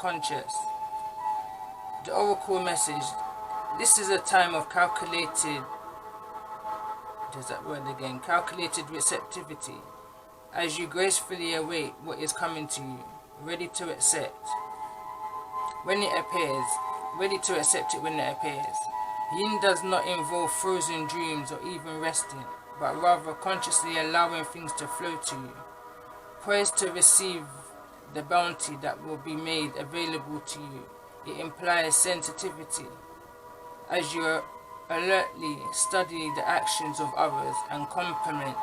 conscious. The oracle message. This is a time of calculated, there's that word again, calculated receptivity, as you gracefully await what is coming to you, ready to accept when it appears, ready to accept it when it appears. Yin does not involve frozen dreams or even resting, but rather consciously allowing things to flow to you, poised to receive the bounty that will be made available to you. It implies sensitivity, as you alertly study the actions of others and contemplate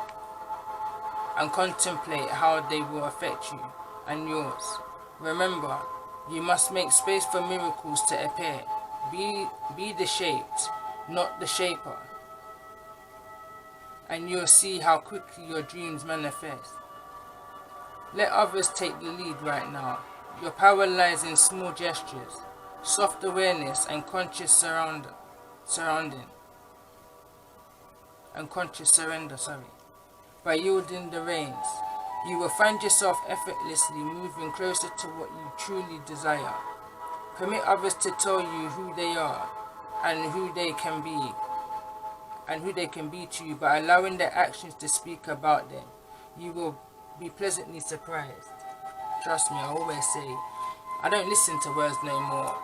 how they will affect you and yours. Remember, you must make space for miracles to appear. Be the shaped, not the shaper, and you'll see how quickly your dreams manifest. Let others take the lead right now. Your power lies in small gestures, soft awareness, and conscious surrender. By yielding the reins, you will find yourself effortlessly moving closer to what you truly desire. Permit others to tell you who they are and who they can be to you, by allowing their actions to speak about them. You will be pleasantly surprised. Trust me, I always say, I don't listen to words no more.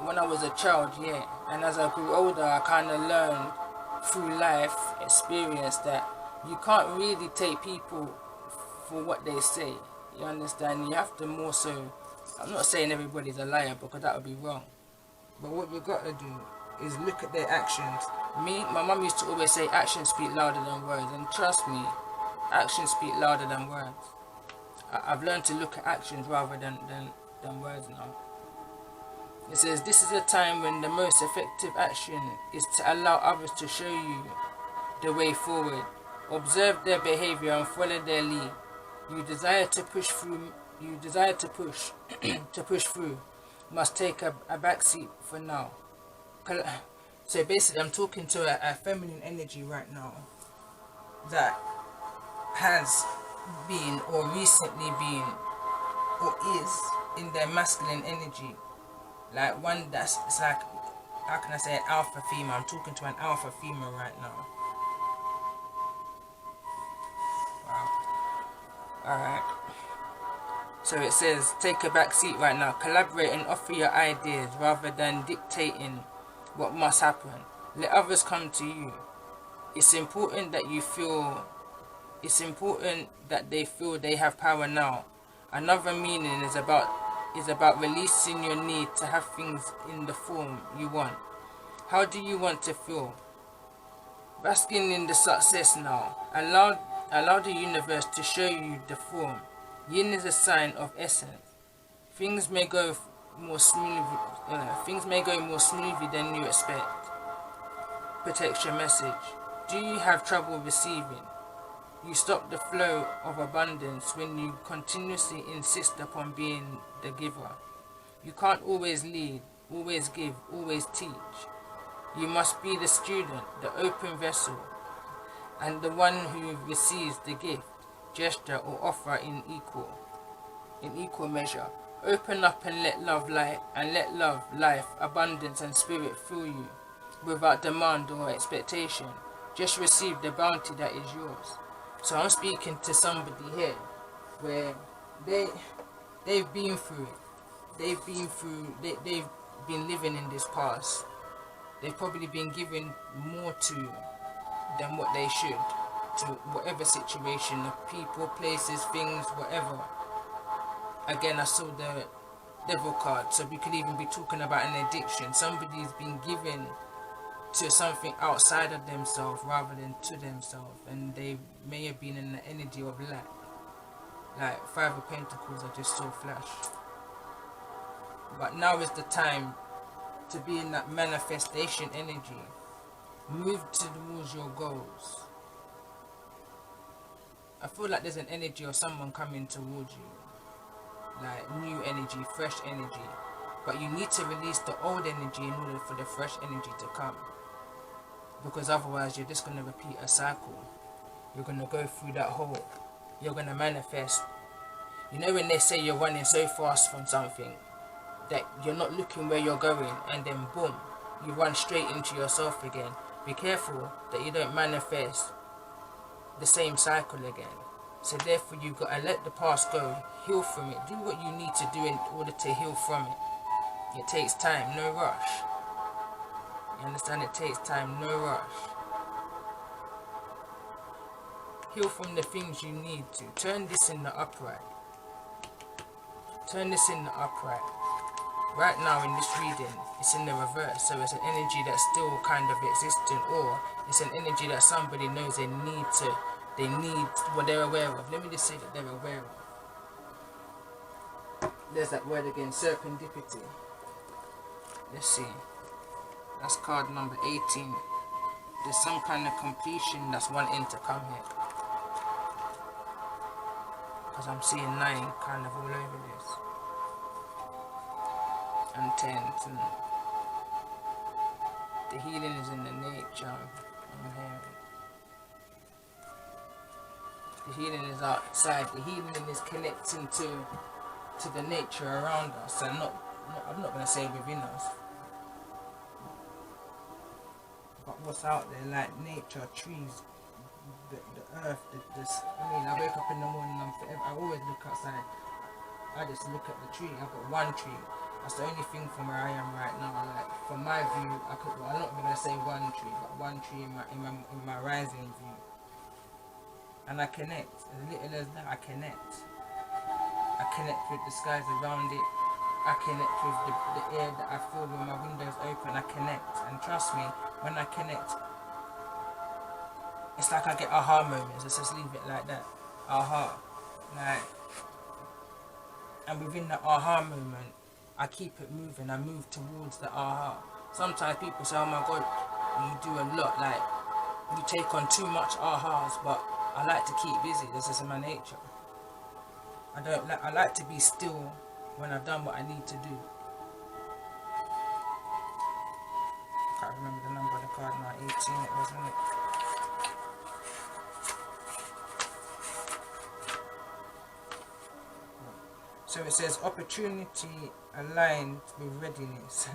When I was a child, yeah, and as I grew older, I kind of learned through life experience that you can't really take people for what they say. You understand? You have to more so, I'm not saying everybody's a liar because that would be wrong, but what you got to do is look at their actions. My mum used to always say actions speak louder than words, and trust me, actions speak louder than words. I've learned to look at actions rather than words now. It says, this is a time when the most effective action is to allow others to show you the way forward. Observe their behavior and follow their lead. You desire to push through, to push through, must take a backseat for now. So basically, I'm talking to a feminine energy right now that has been or recently been or is in their masculine energy. Like one that's, it's like, how can I say, an alpha female. I'm talking to an alpha female right now. Wow. Alright. So it says, take a back seat right now. Collaborate and offer your ideas rather than dictating what must happen. Let others come to you. It's important that they feel they have power now. Another meaning is about releasing your need to have things in the form you want. How do you want to feel? Basking in the success now. Allow the universe to show you the form. Yin is a sign of essence. Things may go more smoothly than you expect. Protection message. Do you have trouble receiving? You stop the flow of abundance when you continuously insist upon being the giver. You can't always lead, always give, always teach. You must be the student, the open vessel, and the one who receives the gift, gesture, or offer in equal measure. Open up and let love light, and let love, life, abundance, and spirit fill you, without demand or expectation. Just receive the bounty that is yours. So I'm speaking to somebody here where they've been through it. They've been living in this past. They've probably been given more to than what they should, to whatever situation, of people, places, things, whatever. Again, I saw the devil card, so we could even be talking about an addiction. Somebody's been given to something outside of themselves rather than to themselves, and they may have been in the energy of lack. Like 5 of Pentacles, I just saw flash. But now is the time to be in that manifestation energy. Move towards your goals. I feel like there's an energy of someone coming towards you, like new energy, fresh energy, but you need to release the old energy in order for the fresh energy to come, because otherwise you're just going to repeat a cycle. You're going to go through that hole. You're going to manifest. You know when they say you're running so fast from something, that you're not looking where you're going, and then boom, you run straight into yourself again. Be careful that you don't manifest the same cycle again. So therefore you've got to let the past go, heal from it, do what you need to do in order to heal from it. It takes time, no rush. You understand? It takes time, no rush. Heal from the things you need to. Turn this in the upright. Turn this in the upright. Right now in this reading, it's in the reverse, so it's an energy that's still kind of existing, or it's an energy that somebody knows they need what they're aware of. Let me just say that they're aware of. There's that word again, serendipity. Let's see. That's card number 18. There's some kind of completion that's wanting to come here. Because I'm seeing 9 kind of all over this. And 10. And the healing is in the nature. I'm hearing. The healing is outside. The healing is connecting to the nature around us, and I'm not going to say within us, but what's out there, like nature, trees, the earth. I wake up in the morning, I always look outside. I just look at the tree. I've got one tree. That's the only thing from where I am right now. Like from my view, I'm not even gonna say one tree, but one tree in my rising view. And I connect. As little as that, I connect. I connect with the skies around it. I connect with the air that I feel when my windows open. I connect, and trust me, when I connect, it's like I get aha moments. Let's just leave it like that. Aha, like, and within the aha moment, I keep it moving. I move towards the aha. Sometimes people say, "Oh my God, you do a lot. Like you take on too much ahas." But I like to keep busy. This is in my nature. I like to be still when I've done what I need to do. Can't remember the number of the card now. 18 it was, wasn't it? So it says opportunity aligned with readiness.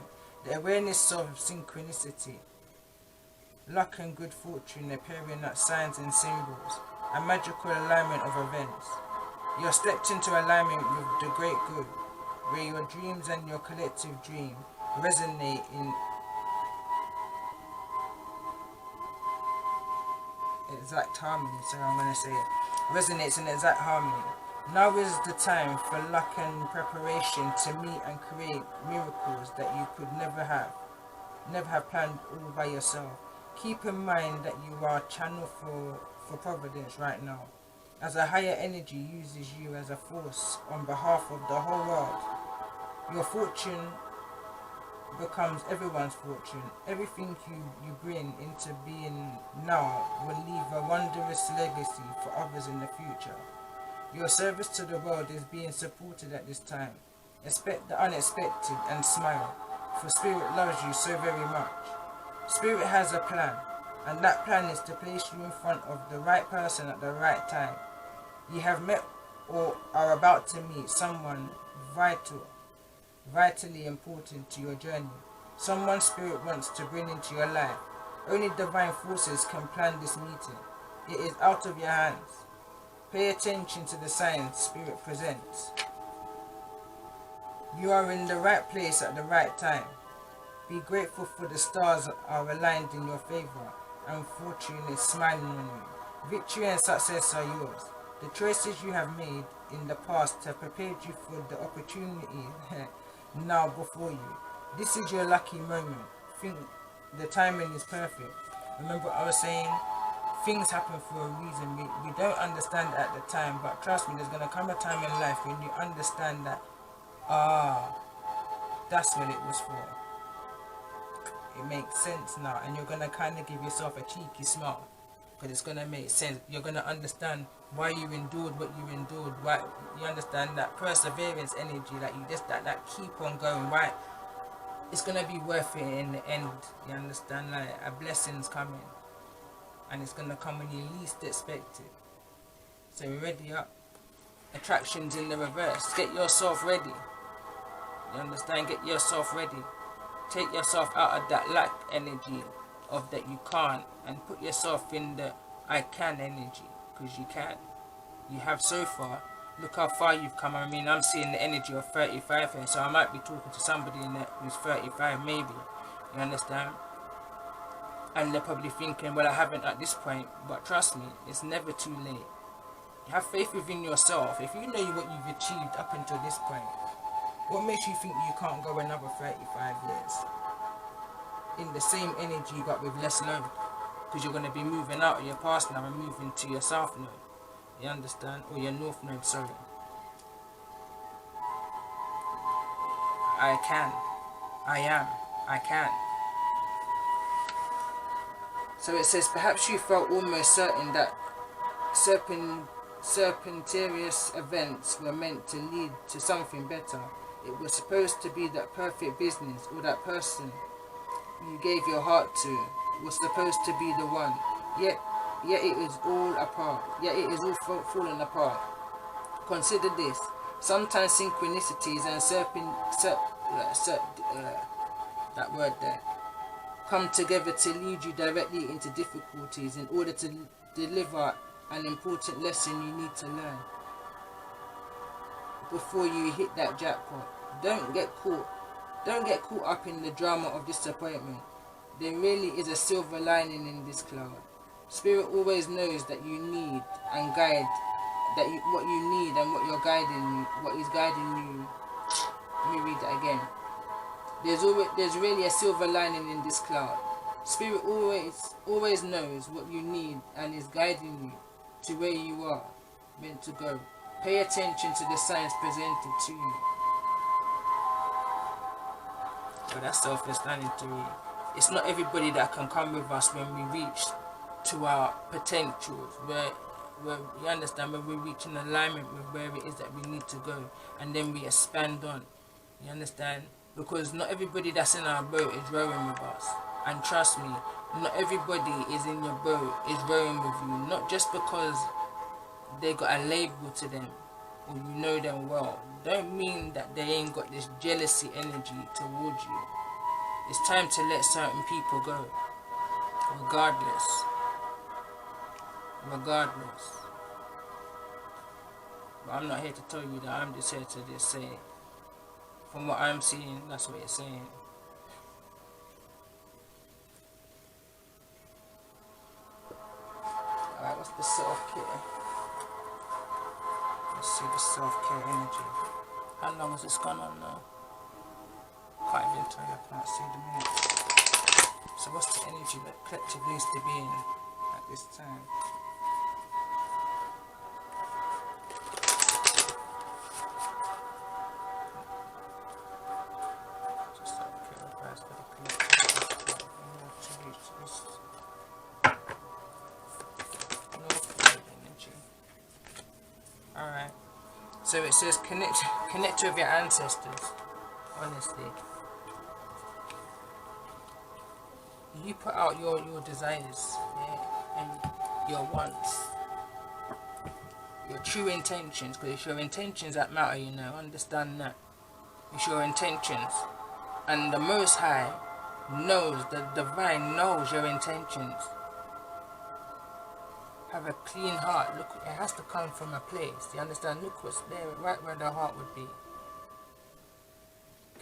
The awareness of synchronicity. Luck and good fortune appearing as signs and symbols. A magical alignment of events. You're stepped into alignment with the great good, where your dreams and your collective dream resonate in exact harmony. So I'm going to say it. Resonates in exact harmony. Now is the time for luck and preparation to meet and create miracles that you could never have planned all by yourself. Keep in mind that you are a channel for providence right now, as a higher energy uses you as a force on behalf of the whole world. Your fortune becomes everyone's fortune. Everything you bring into being now will leave a wondrous legacy for others in the future. Your service to the world is being supported at this time. Expect the unexpected and smile, for Spirit loves you so very much. Spirit has a plan, and that plan is to place you in front of the right person at the right time. You have met or are about to meet someone vitally important to your journey. Someone Spirit wants to bring into your life. Only divine forces can plan this meeting. It is out of your hands. Pay attention to the signs Spirit presents. You are in the right place at the right time. Be grateful for the stars are aligned in your favor, and fortune is smiling on you. Victory and success are yours. The choices you have made in the past have prepared you for the opportunity now before you. This is your lucky moment. Think the timing is perfect. Remember what I was saying? Things happen for a reason. We don't understand it at the time, but trust me, there's going to come a time in life when you understand that, that's what it was for. It makes sense now, and you're going to kind of give yourself a cheeky smile, because it's going to make sense. You're going to understand why you endured what you endured, why you understand that perseverance energy, that you just that keep on going, why it's going to be worth it in the end. You understand, like a blessing's coming, and it's going to come when you least expect it. So ready up. Attractions in the reverse. Get yourself ready. You understand? Get yourself ready. Take yourself out of that lack energy of that you can't, and put yourself in the I can energy, because you can. You have so far. Look how far you've come. I mean, I'm seeing the energy of 35 here, so I might be talking to somebody in there who's 35 maybe. You understand? And they're probably thinking, well, I haven't at this point. But trust me, it's never too late. Have faith within yourself. If you know what you've achieved up until this point, what makes you think you can't go another 35 years in the same energy but with less load? Because you're going to be moving out of your past now and moving to your south node. You understand? Or your north node, sorry. I can. I am. I can. So it says, perhaps you felt almost certain that serpentarious events were meant to lead to something better. It was supposed to be that perfect business, or that person you gave your heart to was supposed to be the one. Yet it is all apart. Yet it is all falling apart. Consider this. Sometimes synchronicities and that word there come together to lead you directly into difficulties in order to deliver an important lesson you need to learn before you hit that jackpot. Don't get caught up in the drama of disappointment. There really is a silver lining in this cloud. Spirit always knows that you need and guide what you need and what is guiding you. Let me read that again. There's really a silver lining in this cloud. Spirit always knows what you need and is guiding you to where you are meant to go. Pay attention to the signs presented to you. But that's self-explanatory. It's not everybody that can come with us when we reach to our potentials, where you understand, when we reach in alignment with where it is that we need to go, and then we expand on. You understand? Because not everybody that's in our boat is rowing with us. And trust me, not everybody is in your boat is rowing with you. Not just because they got a label to them or you know them well. Don't mean that they ain't got this jealousy energy towards you. It's time to let certain people go. Regardless. But I'm not here to tell you that. I'm just here to just say, from what I'm seeing, that's what it's saying. Alright, what's the self-care? Let's see the self-care energy. How long has this gone on now? Can't even tell you, I can't see the minute. So what's the energy that collective needs to be in at this time? Alright, so it says connect with your ancestors. Honestly, you put out your desires, yeah, and your wants, your true intentions, because it's your intentions that matter, you know. Understand that. It's your intentions, and the Most High knows, the Divine knows your intentions. Have a clean heart. Look, it has to come from a place. You understand? Look what's there, right where the heart would be.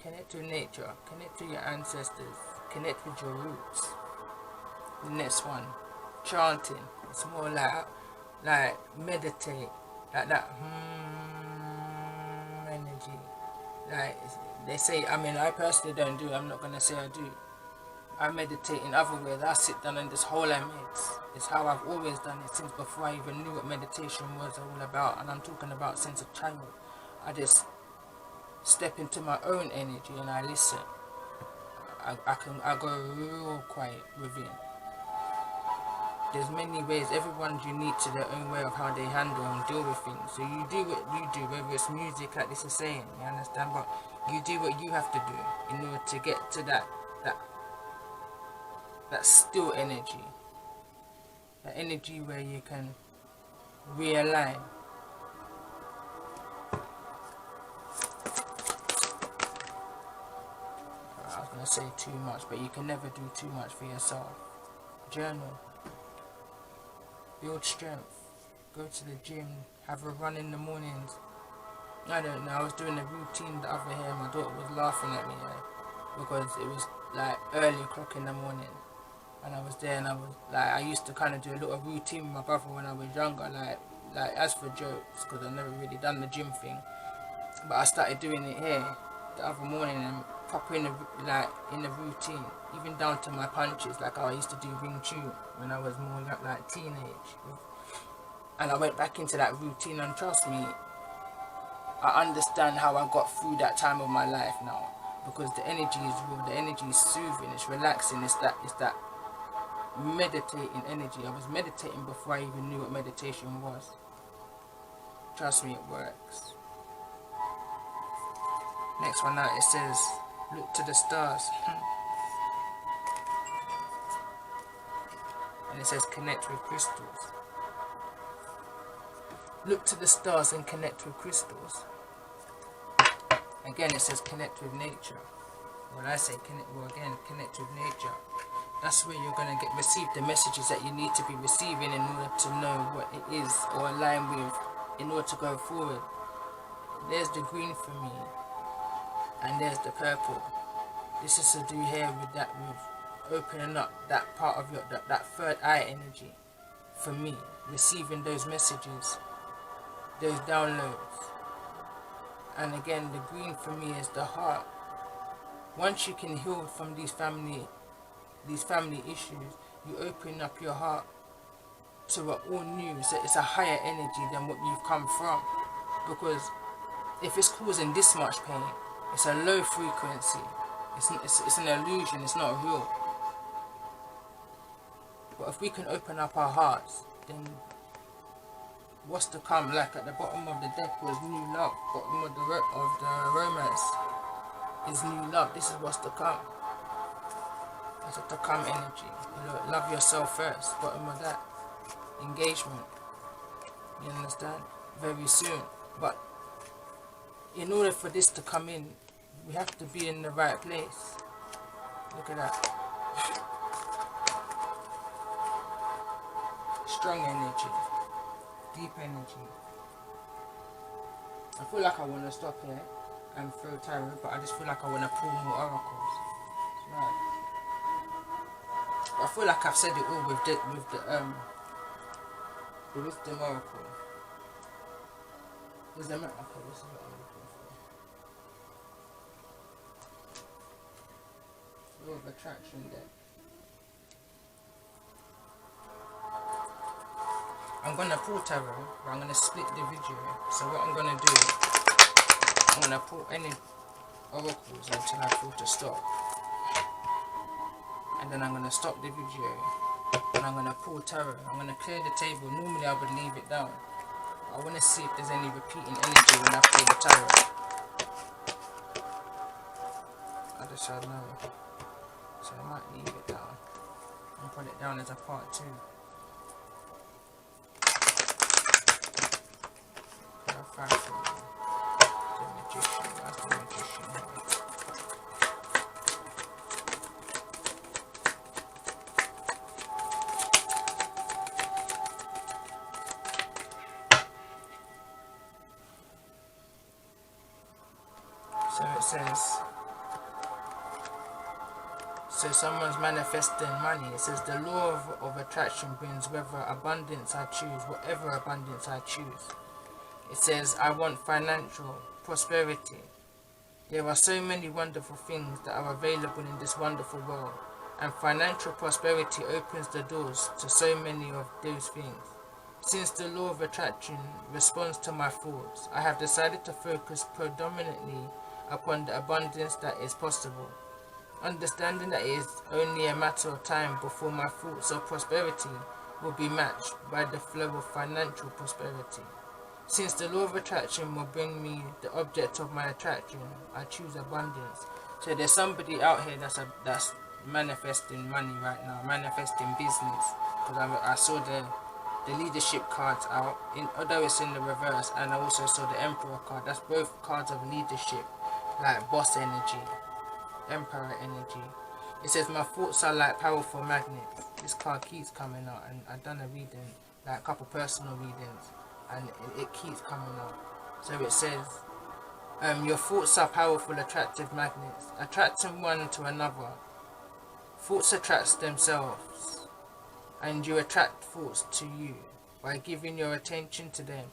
Connect to nature. Connect to your ancestors. Connect with your roots. The next one, chanting. It's more like meditate, like that energy. Like they say. I mean, I personally don't do. I'm not gonna say I do. I meditate in other ways. I sit down and just whole I meds. It's how I've always done it since before I even knew what meditation was all about. And I'm talking about since a child. I just step into my own energy and I listen. I go real quiet within. There's many ways. Everyone's unique to their own way of how they handle and deal with things. So you do what you do, whether it's music like this is saying, you understand? But you do what you have to do in order to get to that still energy. That energy where you can realign. gonna say too much, but you can never do too much for yourself. Journal, build strength, go to the gym, have a run in the mornings. I don't know, I was doing a routine the other day and my daughter was laughing at me because it was like early o'clock in the morning and I was there and I was like, I used to kind of do a little routine with my brother when I was younger, like as for jokes, because I've never really done the gym thing, but I started doing it here the other morning and proper in the routine, even down to my punches, like how I used to do Wing Chun when I was more like teenage, and I went back into that routine, and trust me, I understand how I got through that time of my life now, because the energy is real, the energy is soothing, it's relaxing, it's that meditating energy. I was meditating before I even knew what meditation was. Trust me, it works. Next one out, it says, look to the stars. And it says, connect with crystals. Look to the stars and connect with crystals. Again, it says, connect with nature. When I say connect with nature. That's where you're going to receive the messages that you need to be receiving in order to know what it is or align with in order to go forward. There's the green for me. And there's the purple. This is to do here with opening up that part of that third eye energy. For me, receiving those messages, those downloads. And again, the green for me is the heart. Once you can heal from these family issues, you open up your heart to an all new. So it's a higher energy than what you've come from. Because if it's causing this much pain, it's a low frequency. It's an illusion. It's not real. But if we can open up our hearts, then what's to come? Like at the bottom of the deck was new love. Bottom of the romance is new love. This is what's to come. It's a to come energy. Love yourself first. Bottom of that. Engagement. You understand? Very soon. But in order for this to come in, we have to be in the right place. Look at that. Strong energy. Deep energy. I feel like I want to stop here and throw tarot, but I just feel like I want to pull more oracles. Right. I feel like I've said it all with the wisdom oracle. Okay, this is what I'm looking for. Law of attraction deck. I'm gonna pull tarot, but I'm gonna split the video. So what I'm gonna do, I'm gonna pull any oracles until I feel to stop. And then I'm gonna stop the video and I'm gonna pull tarot. I'm gonna clear the table. Normally I would leave it down. I wanna see if there's any repeating energy when I pull the tarot. I just don't know. So I might leave it down and put it down as a part 2. The magician, that's the magician. So it says, so someone's manifesting money. It says the law of attraction brings whether abundance I choose, whatever abundance I choose. It says, I want financial prosperity. There are so many wonderful things that are available in this wonderful world, and financial prosperity opens the doors to so many of those things. Since the law of attraction responds to my thoughts, I have decided to focus predominantly upon the abundance that is possible, understanding that it is only a matter of time before my thoughts of prosperity will be matched by the flow of financial prosperity. Since the law of attraction will bring me the object of my attraction, I choose abundance. So there's somebody out here that's manifesting money right now, manifesting business. Because I saw the leadership cards out, although it's in the reverse, and I also saw the Emperor card. That's both cards of leadership, like boss energy. Emperor energy. It says my thoughts are like powerful magnets. This card keeps coming out, and I've done a reading, like a couple personal readings, and it keeps coming out. So it says, your thoughts are powerful, attractive magnets, attracting one to another. Thoughts attract themselves, and you attract thoughts to you by giving your attention to them.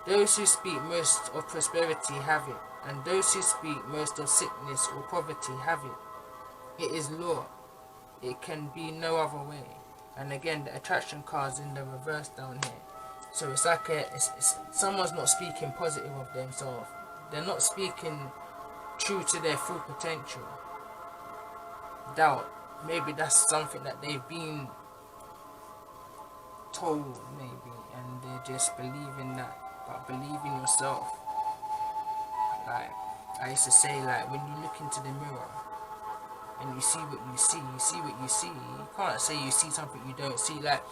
Those who speak most of prosperity have it, and those who speak most of sickness or poverty have it. It is law. It can be no other way. And again, the attraction card's in the reverse down here. So it's like someone's not speaking positive of themselves. They're not speaking true to their full potential. Doubt. Maybe that's something that they've been told, maybe, and they just believe in that. But believe in yourself. Like I used to say, like when you look into the mirror and you see what you see what you see. You can't say you see something you don't see. Like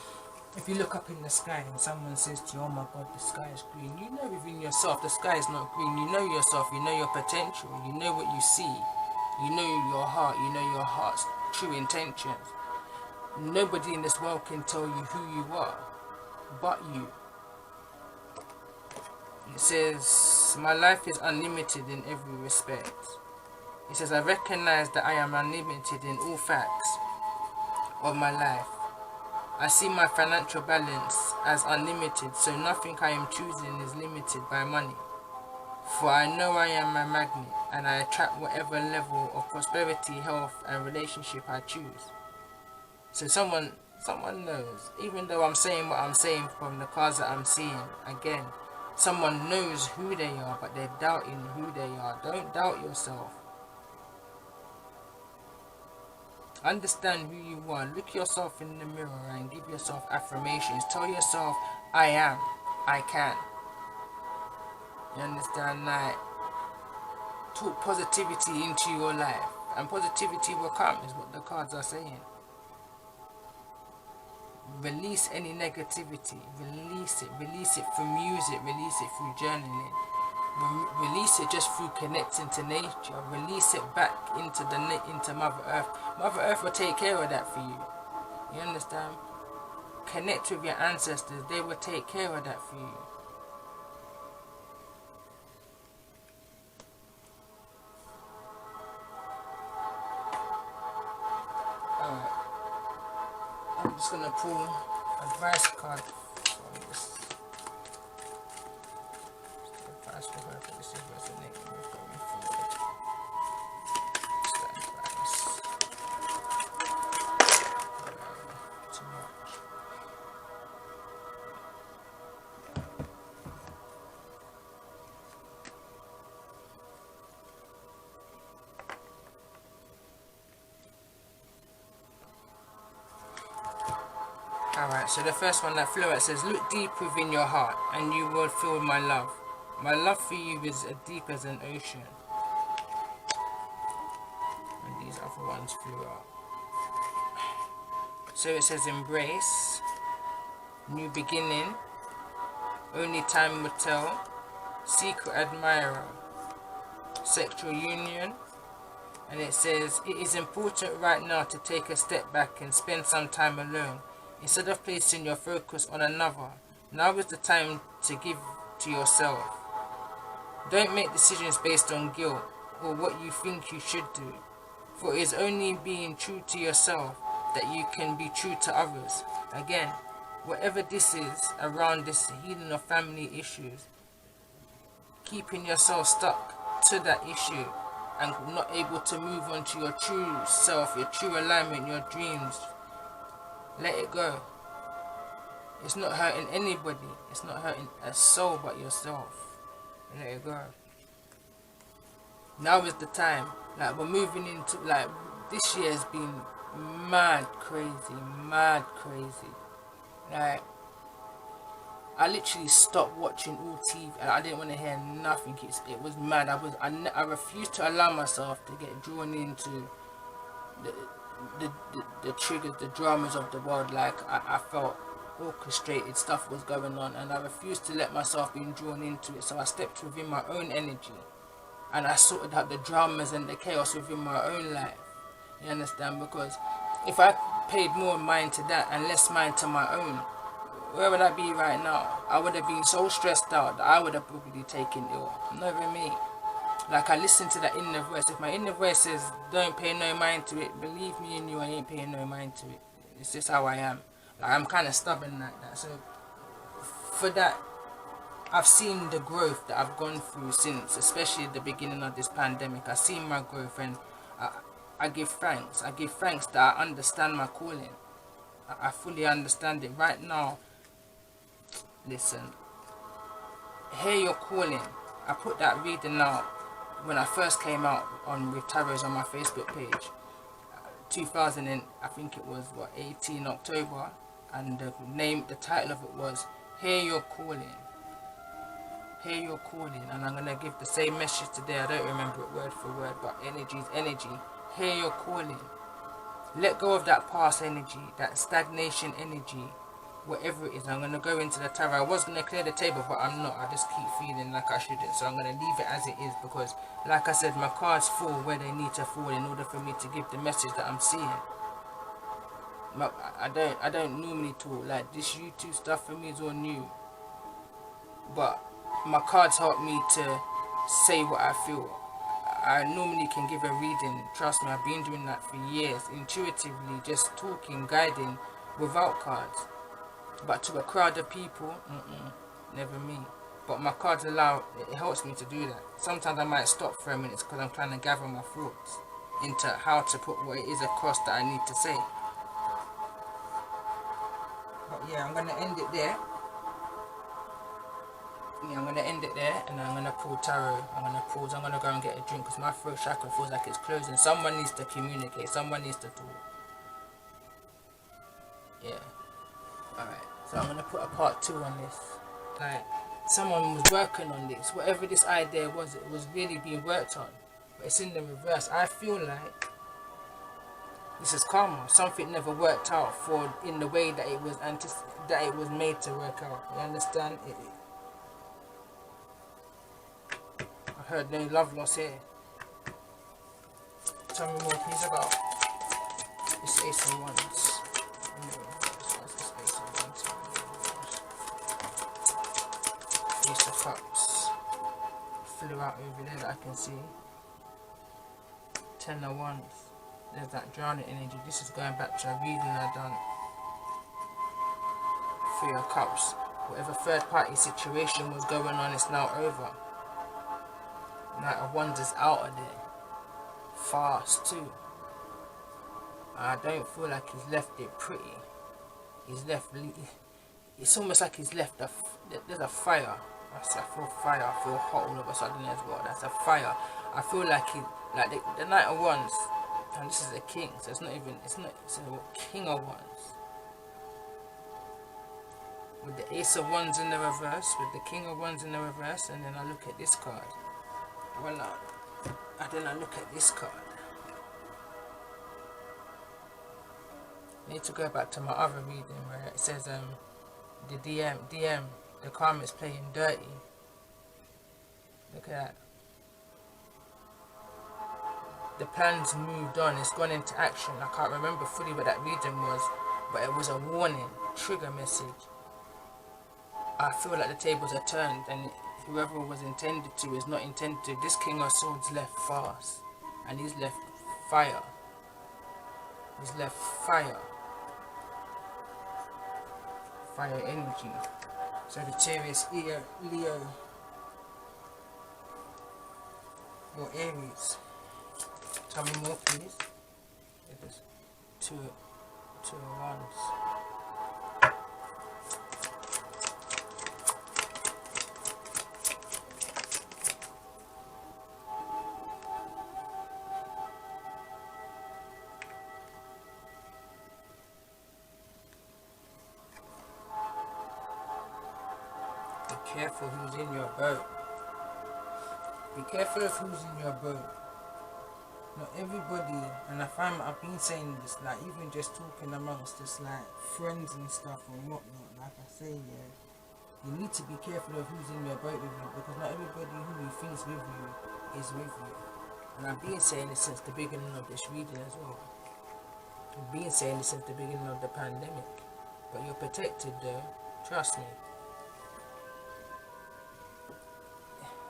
if you look up in the sky and someone says to you, oh my god, the sky is green, you know within yourself the sky is not green. You know yourself, you know your potential, you know what you see, you know your heart, you know your heart's true intentions. Nobody in this world can tell you who you are but you. It says, my life is unlimited in every respect. It says, I recognize that I am unlimited in all facts of my life. I see my financial balance as unlimited, so nothing I am choosing is limited by money. For I know I am a magnet, and I attract whatever level of prosperity, health, and relationship I choose. So someone knows, even though I'm saying what I'm saying from the cards that I'm seeing, again, someone knows who they are, but they're doubting who they are. Don't doubt yourself. Understand who you are. Look yourself in the mirror and give yourself affirmations. Tell yourself, I am, I can. You understand? Like, talk positivity into your life, and positivity will come, is what the cards are saying. Release any negativity. Release it through music. Release it through journaling. Release it just through connecting to nature. Release it back into Mother Earth. Mother Earth will take care of that for you. You understand? Connect with your ancestors. They will take care of that for you. Alright. I'm just gonna pull advice card from this. Advice for her for this is resonating with going forward. Too much. Alright, so the first one that flew out says, look deep within your heart and you will feel my love. My love for you is as deep as an ocean. And these other ones flew out. So it says embrace, new beginning, only time will tell, secret admirer, sexual union. And it says, it is important right now to take a step back and spend some time alone. Instead of placing your focus on another, now is the time to give to yourself. Don't make decisions based on guilt or what you think you should do, for it is only being true to yourself that you can be true to others. Again, whatever this is around this healing of family issues, keeping yourself stuck to that issue and not able to move on to your true self, your true alignment, your dreams, let it go. It's not hurting anybody. It's not hurting a soul but yourself. Let it go. Now is the time. Like, we're moving into, like, this year has been mad crazy. Like, I literally stopped watching all TV and I didn't want to hear nothing. It was mad. I refused to allow myself to get drawn into the triggers, the dramas of the world. Like, I felt orchestrated stuff was going on and I refused to let myself be drawn into it. So I stepped within my own energy and I sorted out the dramas and the chaos within my own life. You understand? Because if I paid more mind to that and less mind to my own, where would I be right now? I would have been so stressed out that I would have probably taken ill. Not even me. Like, I listen to that inner voice. If my inner voice says don't pay no mind to it, believe me and you, I ain't paying no mind to it. It's just how I am. Like, I'm kind of stubborn like that. So for that, I've seen the growth that I've gone through since, especially the beginning of this pandemic. I've seen my growth, and I give thanks. I give thanks that I understand my calling. I fully understand it. Right now, listen, hear your calling. I put that reading out when I first came out on with tarots on my Facebook page, 2000 and I think it was 18 October, and the title of it was "Hear Your Calling." Hear your calling, and I'm gonna give the same message today. I don't remember it word for word, but energy is energy. Hear your calling. Let go of that past energy, that stagnation energy, whatever it is. I'm gonna go into the tarot. I was gonna clear the table, but I'm not. I just keep feeling like I shouldn't, so I'm gonna leave it as it is, because, like I said, my cards fall where they need to fall in order for me to give the message that I'm seeing. I don't normally talk like this. YouTube stuff for me is all new, but my cards help me to say what I feel. I normally can give a reading. Trust me, I've been doing that for years, intuitively, just talking, guiding, without cards. But to a crowd of people, never me. But my cards it helps me to do that. Sometimes I might stop for a minute because I'm trying to gather my thoughts into how to put what it is across that I need to say. But yeah, I'm going to end it there. Yeah, I'm going to end it there, and I'm going to pull tarot. I'm going to pause. I'm going to go and get a drink because my throat chakra feels like it's closing. Someone needs to communicate. Someone needs to talk. Yeah. Alright. So I'm going to put a part 2 on this. Like, someone was working on this. Whatever this idea was, it was really being worked on. But it's in the reverse. I feel like this is karma. Something never worked out in the way that it was made to work out. You understand? I heard no love loss here. Tell me more, please, about this Ace of Wands. Ace of Cups. Flew out over there that I can see. 10 of Wands. There's that drowning energy. This is going back to a reading I done. 3 of Cups. Whatever third party situation was going on is now over. Knight of Wands is out of there. Fast too. I don't feel like he's left it pretty. It's almost like he's left there's a fire. I feel fire. I feel hot all of a sudden as well. That's a fire. I feel like the Knight of Wands, and this is a king, so it's a King of Wands. With the Ace of Wands in the reverse, with the King of Wands in the reverse, and then I look at this card. Then I look at this card. I need to go back to my other reading where it says the DM, the karma's playing dirty. Look at that. The plan's moved on, it's gone into action. I can't remember fully what that reading was, but it was a warning, trigger message. I feel like the tables are turned, and whoever was intended to is not intended to. This King of Swords left fast, and he's left fire. He's left fire. Fire energy. Sagittarius, Leo, or Aries. Tell me more, please. It is 2 of Wands. Be careful who's in your boat. Be careful of who's in your boat. Not everybody, and I've been saying this, like, even just talking amongst just like friends and stuff and whatnot, like I say, yeah, you need to be careful of who's in your boat with you, because not everybody who you think's with you is with you. And I've been saying this since the beginning of this reading as well. I've been saying this since the beginning of the pandemic. But you're protected though, trust me.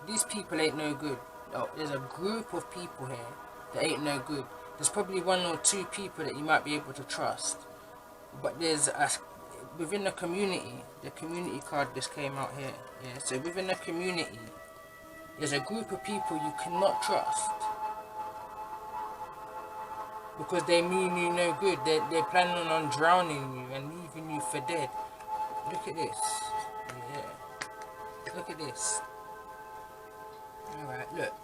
These people ain't no good. Oh, there's a group of people here that ain't no good. There's probably one or two people that you might be able to trust. But there's a, within the community card just came out here. Yeah, so within the community, there's a group of people you cannot trust. Because they mean you no good. They're planning on drowning you and leaving you for dead. Look at this. Yeah. Look at this. Alright, look.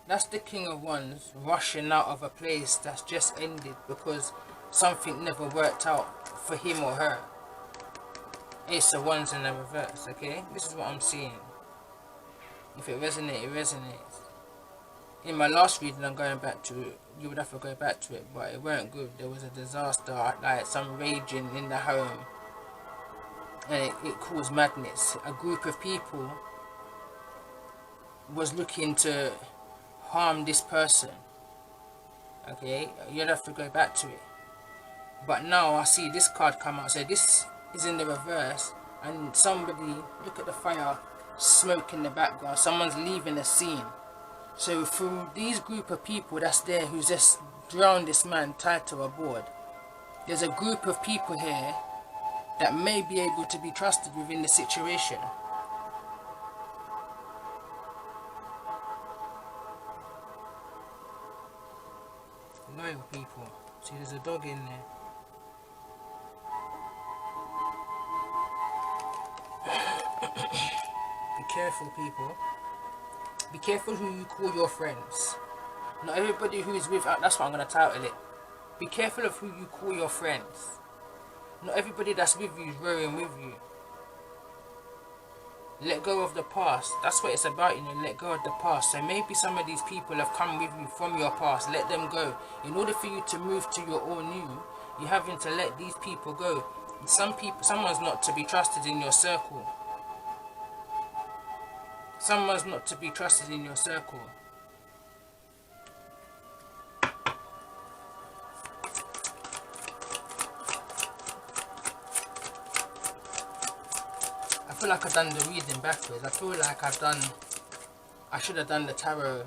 That's the King of Wands rushing out of a place that's just ended because something never worked out for him or her. Ace of Wands in the reverse, okay? This is what I'm seeing. If it resonates, it resonates. In my last reading, I'm going back to it. You would have to go back to it, but it weren't good. There was a disaster, like some raging in the home, and it caused madness. A group of people was looking to harm this person. Okay, you'd have to go back to it. But now I see this card come out. So this is in the reverse, and somebody, look at the fire, smoke in the background. Someone's leaving the scene. So from these group of people that's there who's just drowned this man tied to a board, there's a group of people here that may be able to be trusted within the situation. Loyal people. See, there's a dog in there. Be careful, people. Be careful who you call your friends. Not everybody who is with, that's what I'm going to title it. Be careful of who you call your friends. Not everybody that's with you is rowing with you. Let go of the past. That's what it's about, you know, let go of the past. So maybe some of these people have come with you from your past. Let them go. In order for you to move to your all new, you're having to let these people go. Someone's not to be trusted in your circle. Someone's not to be trusted in your circle. I feel like I've done the reading backwards. I feel like I should have done the tarot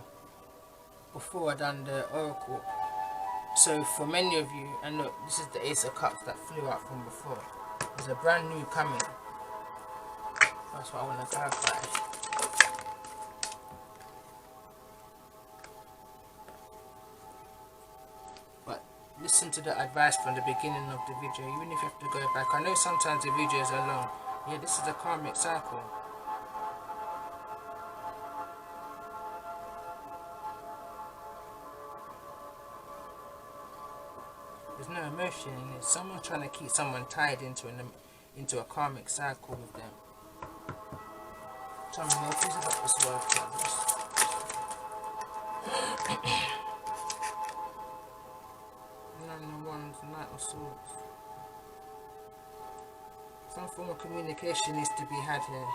before I done the oracle. So for many of you, and look, this is the Ace of Cups that flew out from before. There's a brand new coming. That's what I want to clarify. But listen to the advice from the beginning of the video, even if you have to go back. I know sometimes the videos are long. Yeah, this is a karmic cycle. There's no emotion in it. Someone trying to keep someone tied into a karmic cycle with them. Tell me more things about this world. Nine of Wands, Knight of Swords. Some form of communication needs to be had here.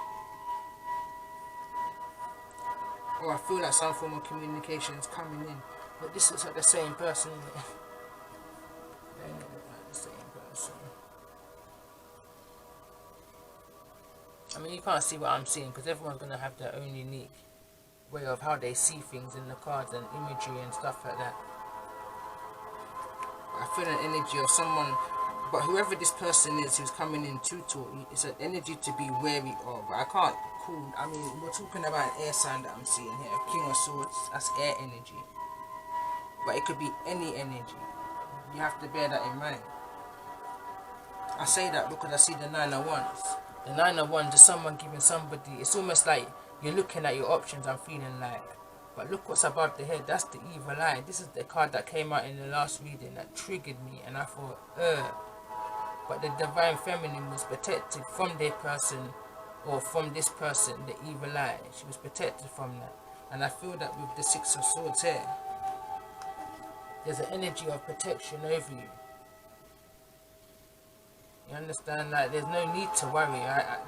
Or I feel like some form of communication is coming in. But this is like the same person, isn't it? They look like the same person. I mean, you can't see what I'm seeing because everyone's going to have their own unique way of how they see things in the cards and imagery and stuff like that. I feel an energy of someone, but whoever this person is who's coming in to talk, it's an energy to be wary of. I can't call, I mean, we're talking about an air sign that I'm seeing here, King of Swords, that's air energy. But it could be any energy. You have to bear that in mind. I say that because I see the Nine of Wands. The Nine of Wands is someone giving somebody, it's almost like you're looking at your options, I'm feeling like. But look what's above the head, that's the evil eye. This is the card that came out in the last reading that triggered me, and I thought, But the divine feminine was protected from their person, or from this person, the evil eye. She was protected from that. And I feel that with the Six of Swords here, there's an energy of protection over you. You understand? Like, there's no need to worry.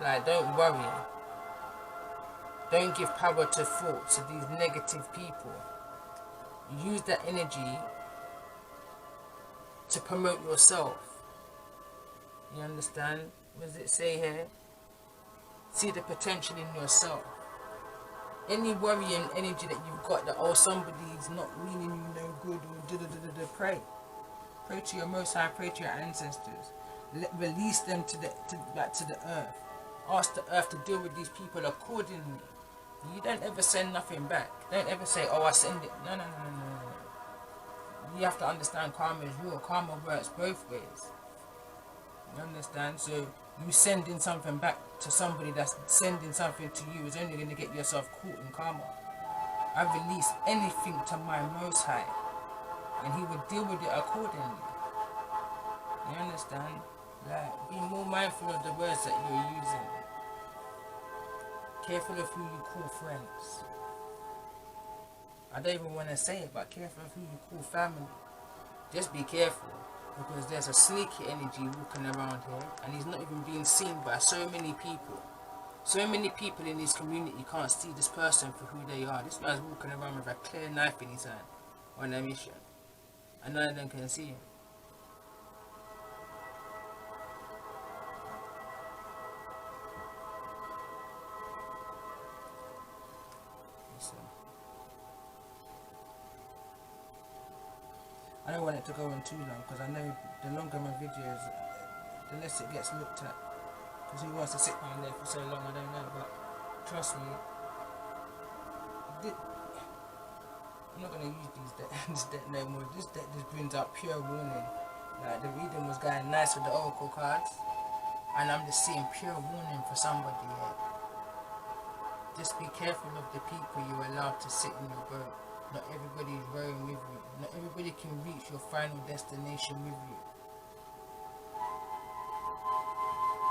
Like, don't worry. Don't give power to thoughts, to these negative people. Use that energy to promote yourself. You understand? What does it say here? See the potential in yourself. Any worrying energy that you've got that, oh, somebody's not meaning you no good, or pray. Pray to your Most High, pray to your ancestors. Release them back to the earth. Ask the earth to deal with these people accordingly. You don't ever send nothing back. Don't ever say, oh, I send it. No. You have to understand karma is real. Karma works both ways. You understand? So you sending something back to somebody that's sending something to you is only going to get yourself caught in karma. I release anything to my Most High, and He will deal with it accordingly. You understand? Like, be more mindful of the words that you're using. Careful of who you call friends. I don't even want to say it, but careful of who you call family. Just be careful, because there's a sneaky energy walking around here, and he's not even being seen by so many people. So many people in this community can't see this person for who they are. This man's walking around with a clear knife in his hand on a mission, and none of them can see him. I don't want it to go on too long, because I know the longer my videos, the less it gets looked at. Because who wants to sit down there for so long, I don't know, but trust me, I'm not going to use this deck no more. This deck just brings out pure warning. Like, the reading was going nice with the oracle cards, and I'm just seeing pure warning for somebody here. Just be careful of the people you allow to sit in your boat. Not everybody is rowing with you. Not everybody can reach your final destination with you.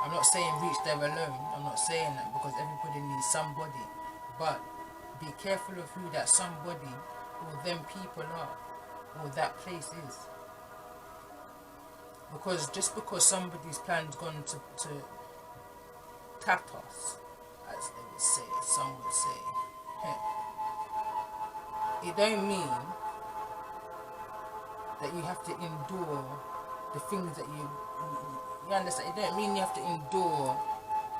I'm not saying reach there alone. I'm not saying that, because everybody needs somebody. But be careful of who that somebody or them people are, or that place is. Because just because somebody's plan's gone to tap us, as they would say, some would say, it don't mean that you have to endure the things that you understand. It don't mean you have to endure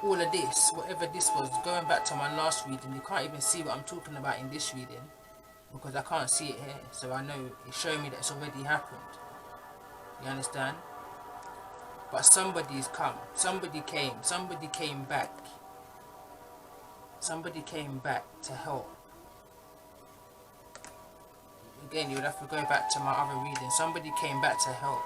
all of this, whatever this was. Going back to my last reading, you can't even see what I'm talking about in this reading, because I can't see it here. So I know it's showing me that it's already happened. You understand? But somebody's come. Somebody came back. Somebody came back to help. Again, you would have to go back to my other reading. Somebody came back to help.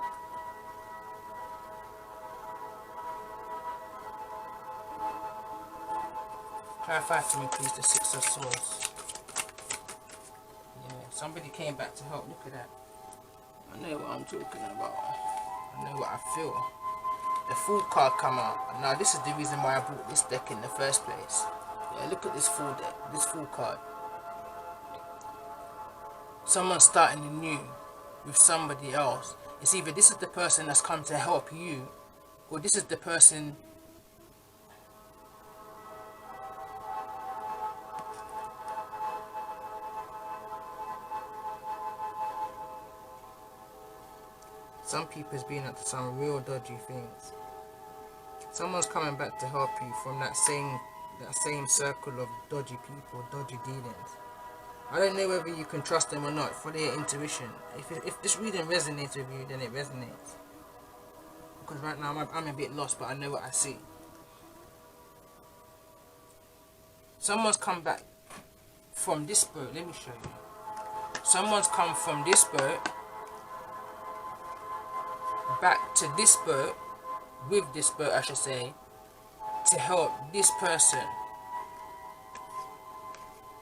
Clarify to me, please, the Six of Swords. Yeah, somebody came back to help. Look at that. I know what I'm talking about. I know what I feel. The Fool card come out. Now, this is the reason why I bought this deck in the first place. Yeah, look at this Fool deck. This Fool card. Someone's starting anew with somebody else. It's either this is the person that's come to help you, or this is the person some people's been up to some real dodgy things. Someone's coming back to help you from that same circle of dodgy people, dodgy dealings. I don't know whether you can trust them or not. Follow your intuition. If this reading resonates with you, then it resonates. Because right now I'm a bit lost, but I know what I see. Someone's come back from this boat. Let me show you. Someone's come from this boat back to this boat, with this boat I should say, to help this person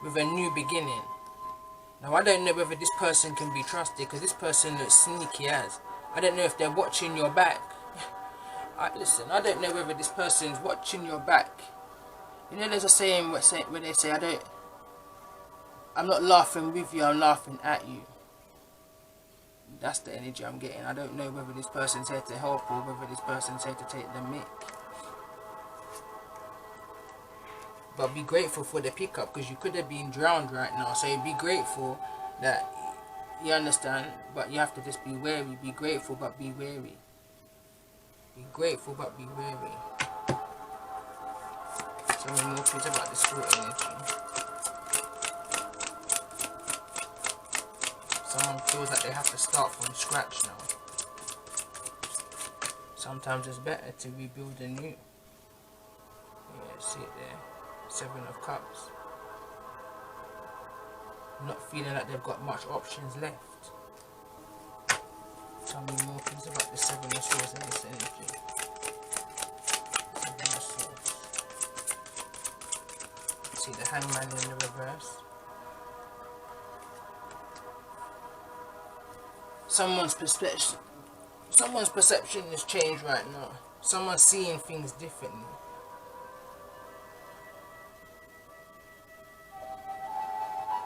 with a new beginning. Now, I don't know whether this person can be trusted, because this person looks sneaky as. I don't know if they're watching your back. Listen, I don't know whether this person's watching your back. You know, there's a saying where they say, I'm not laughing with you, I'm laughing at you. That's the energy I'm getting. I don't know whether this person's here to help or whether this person's here to take the mick. but be grateful for the pickup, because you could have been drowned right now. So be grateful that you understand, but you have to just be wary. Be grateful, but be wary. Be grateful, but be wary. So many more things about the spirit energy. Someone feels like they have to start from scratch now. Sometimes it's better to rebuild anew. Yeah, see it there. 7 of Cups. Not feeling like they've got much options left. Tell me more things about the 7 of Swords and this energy. 7 of Swords. See the Hangman in the reverse. Someone's perception has changed right now. Someone's seeing things differently.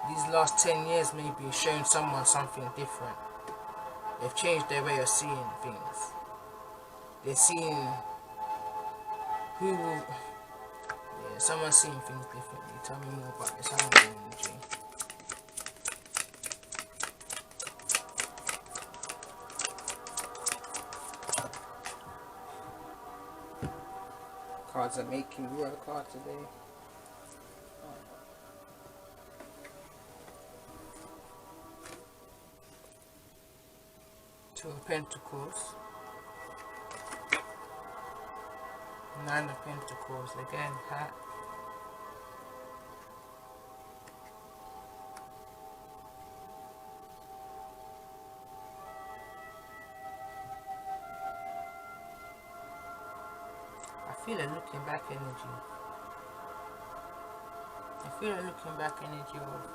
These last 10 years maybe have shown someone something different. They've changed their way of seeing things. They're seeing who will... Yeah, someone's seeing things differently. Tell me more about this Hangman energy. Cards are making me work hard today. 2 of Pentacles. 9 of Pentacles. Again, hat. I feel a looking back energy. I feel a looking back energy of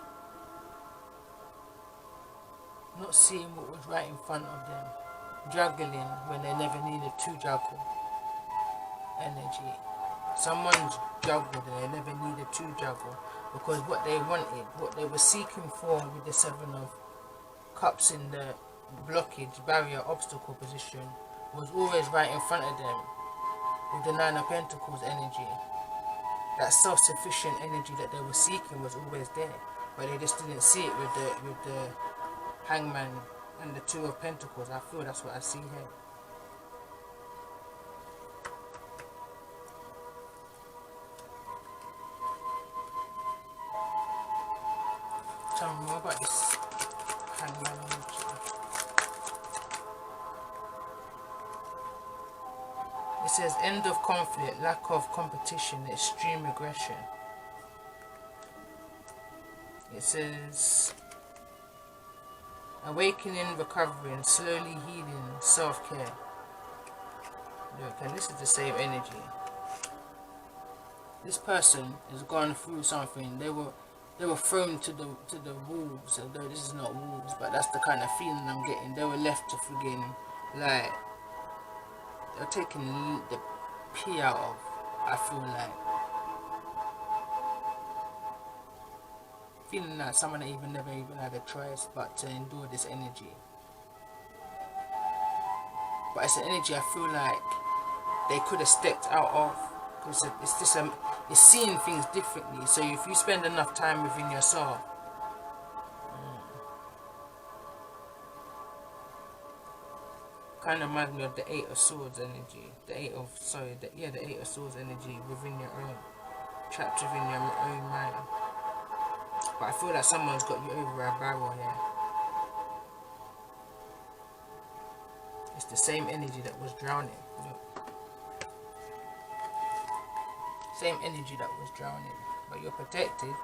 not seeing what was right in front of them, juggling when they never needed to juggle energy. Someone's juggled and they never needed to juggle, because what they wanted, what they were seeking for with the 7 of Cups in the blockage, barrier, obstacle position, was always right in front of them with the 9 of Pentacles energy. That self-sufficient energy that they were seeking was always there, but they just didn't see it with the Hangman and the 2 of Pentacles. I feel that's what I see here. Tell me more about this Hangman energy. It says end of conflict, lack of competition, extreme aggression. It says awakening, recovering, slowly healing, self-care. Look, and this is the same energy. This person has gone through something. They were thrown to the wolves. Although this is not wolves, but that's the kind of feeling I'm getting. They were left to friggin' like they're taking the pee out of. I feel like feeling like someone that never even had a choice but to endure this energy. But it's an energy I feel like they could have stepped out of. It's seeing things differently. So if you spend enough time within yourself, kind of reminds me of the 8 of Swords energy. The 8 of Swords energy within your own, trapped within your own mind. But I feel like someone's got you over a barrel here. It's the same energy that was drowning. Look. Same energy that was drowning. But you're protected.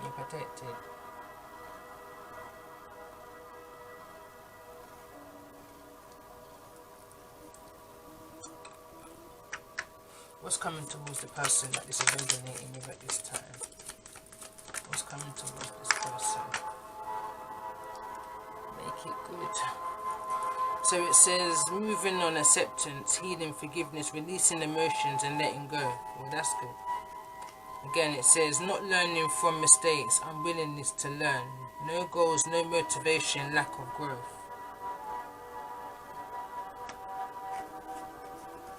You're protected. What's coming towards the person that this is resonating with at this time? What's coming towards this person? Make it good. So it says moving on, acceptance, healing, forgiveness, releasing emotions and letting go. Well, that's good. Again, it says not learning from mistakes, unwillingness to learn, no goals, no motivation, lack of growth.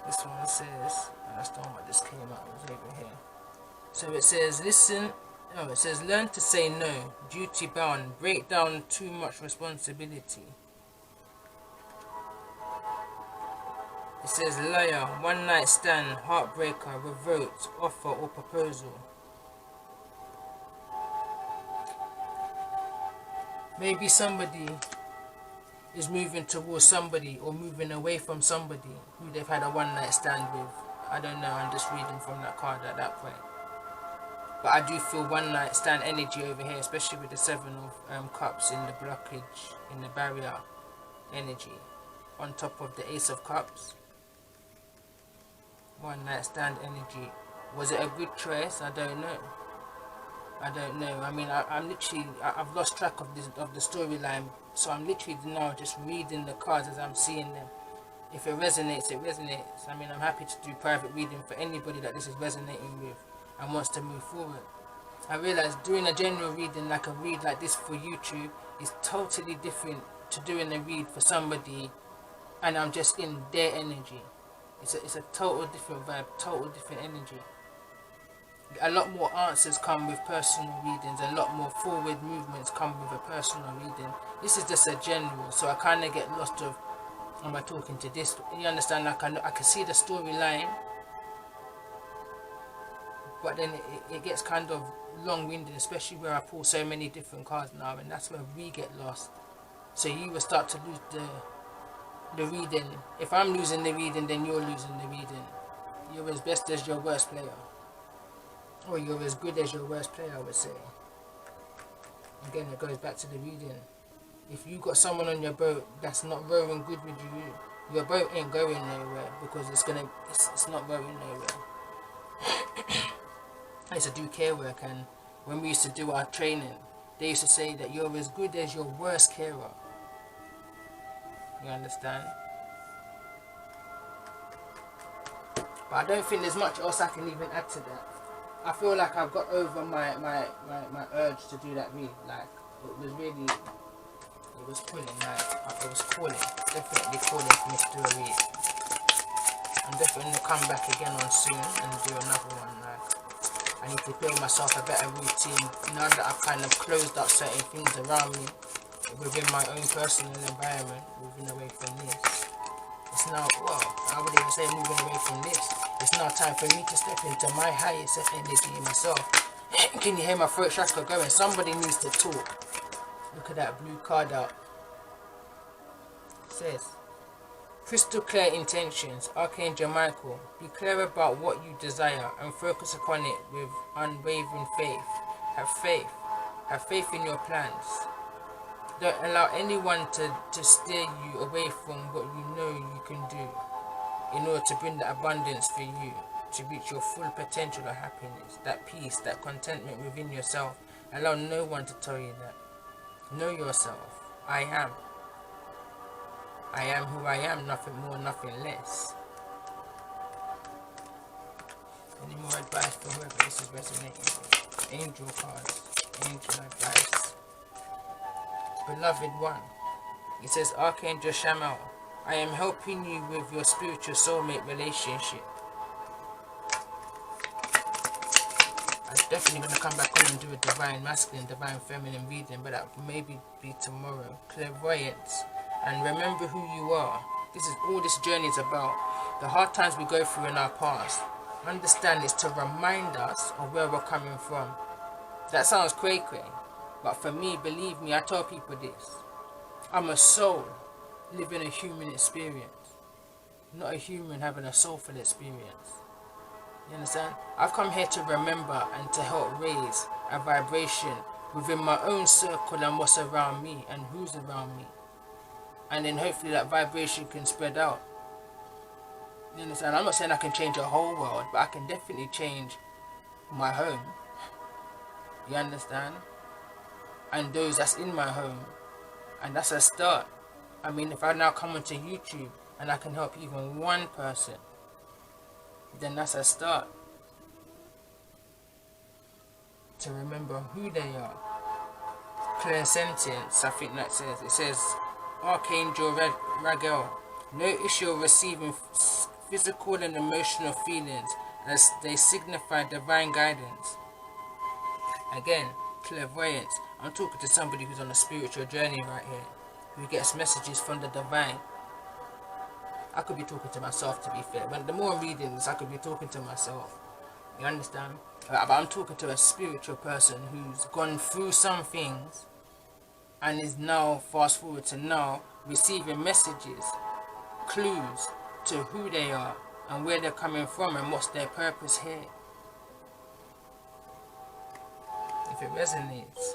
This one says, and that's the one that just came out, it was over here. So it says, it says, learn to say no, duty bound, break down too much responsibility. It says, liar, one night stand, heartbreaker, revoked, offer or proposal. Maybe somebody is moving towards somebody or moving away from somebody who they've had a one night stand with. I don't know, I'm just reading from that card at that point. But I do feel one night stand energy over here, especially with the 7 of Cups in the blockage, in the barrier energy, on top of the Ace of Cups. One night stand energy. Was it a good choice? I don't know. I mean, I'm literally, I've lost track of the storyline, so I'm literally now just reading the cards as I'm seeing them. If it resonates, it resonates. I mean, I'm happy to do private reading for anybody that this is resonating with and wants to move forward. I realize doing a general reading, like a read like this for YouTube, is totally different to doing a read for somebody and I'm just in their energy. It's a total different vibe, total different energy. A lot more answers come with personal readings, a lot more forward movements come with a personal reading. This is just a general, so I kind of get lost of, am I talking to this? You understand, like I can see the storyline, but then it gets kind of long-winded, especially where I pull so many different cards now, and that's where we get lost. So you will start to lose the reading. If I'm losing the reading, then you're losing the reading. You're as best as your worst player. Or you're as good as your worst player, I would say. Again, it goes back to the reading. If you got someone on your boat that's not rowing good with you, your boat ain't going nowhere, because it's not rowing nowhere. I used to do care work, and when we used to do our training, they used to say that you're as good as your worst carer. You understand? But I don't think there's much else I can even add to that. I feel like I've got over my urge to do that read. Like, it was pulling, like, it was calling, definitely calling for me to do a read. I'm definitely going to come back again on soon and do another one. Like, I need to build myself a better routine now that I've kind of closed up certain things around me within my own personal environment, moving away from this. It's now, well, I wouldn't even say moving away from this. It's now time for me to step into my highest energy in myself. Can you hear my throat chakra going? Somebody needs to talk. Look at that blue card out. It says, crystal clear intentions, Archangel Michael. Be clear about what you desire and focus upon it with unwavering faith. Have faith. Have faith in your plans. Don't allow anyone to steer you away from what you know you can do in order to bring that abundance for you, to reach your full potential of happiness, that peace, that contentment within yourself. Allow no one to tell you that. Know yourself. I am. I am who I am, nothing more, nothing less. Any more advice for whoever this is resonating with? Angel cards. Angel advice. Beloved one. It says, Archangel Shamal, I am helping you with your spiritual soulmate relationship. I'm definitely going to come back on and do a divine masculine, divine feminine reading, but that will maybe be tomorrow. Clairvoyance. And remember who you are. This is all this journey is about. The hard times we go through in our past. Understand it's to remind us of where we're coming from. That sounds cray-cray. But for me, believe me, I tell people this. I'm a soul living a human experience. Not a human having a soulful experience. You understand? I've come here to remember and to help raise a vibration within my own circle and what's around me and who's around me. And then hopefully that vibration can spread out. You understand? I'm not saying I can change the whole world, but I can definitely change my home. You understand? And those that's in my home, and that's a start. I mean, if I now come onto YouTube and I can help even one person, then that's a start to remember who they are. Clear sentence, I think that says, it says, Archangel Raguel, no issue of receiving physical and emotional feelings as they signify divine guidance. Again, clairvoyance. I'm talking to somebody who's on a spiritual journey right here, who gets messages from the divine. I could be talking to myself, to be fair. But the more I'm reading this, I could be talking to myself. You understand? But I'm talking to a spiritual person who's gone through some things and is now, fast forward to now, receiving messages, clues to who they are and where they're coming from and what's their purpose here. If it resonates.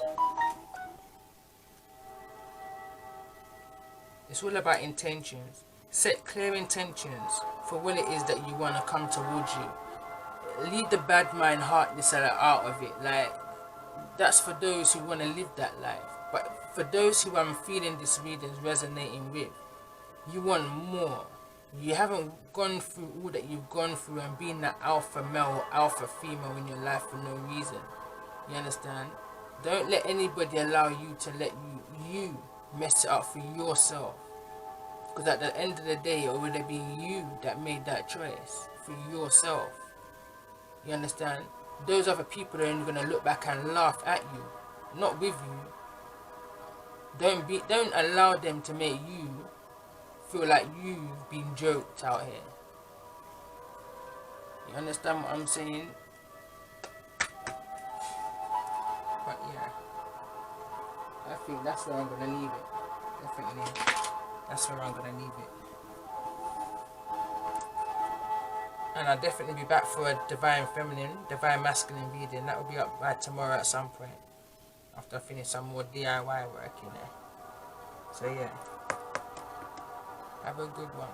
It's all about intentions. Set clear intentions for what it is that you want to come towards you. Leave the bad mind, heartless out of it. Like, that's for those who want to live that life. But for those who I'm feeling this reading resonating with, you want more. You haven't gone through all that you've gone through and been that alpha male or alpha female in your life for no reason. You understand? Don't let anybody allow you to let you mess it up for yourself. Because at the end of the day, it would have been you that made that choice for yourself. You understand? Those other people are only going to look back and laugh at you, not with you. Don't allow them to make you feel like you've been joked out here. You understand what I'm saying? But yeah, I think that's where I'm going to leave it. Definitely. That's where I'm going to leave it. And I'll definitely be back for a divine feminine, divine masculine reading. That will be up by tomorrow at some point, after I finish some more DIY work in there. So yeah, have a good one.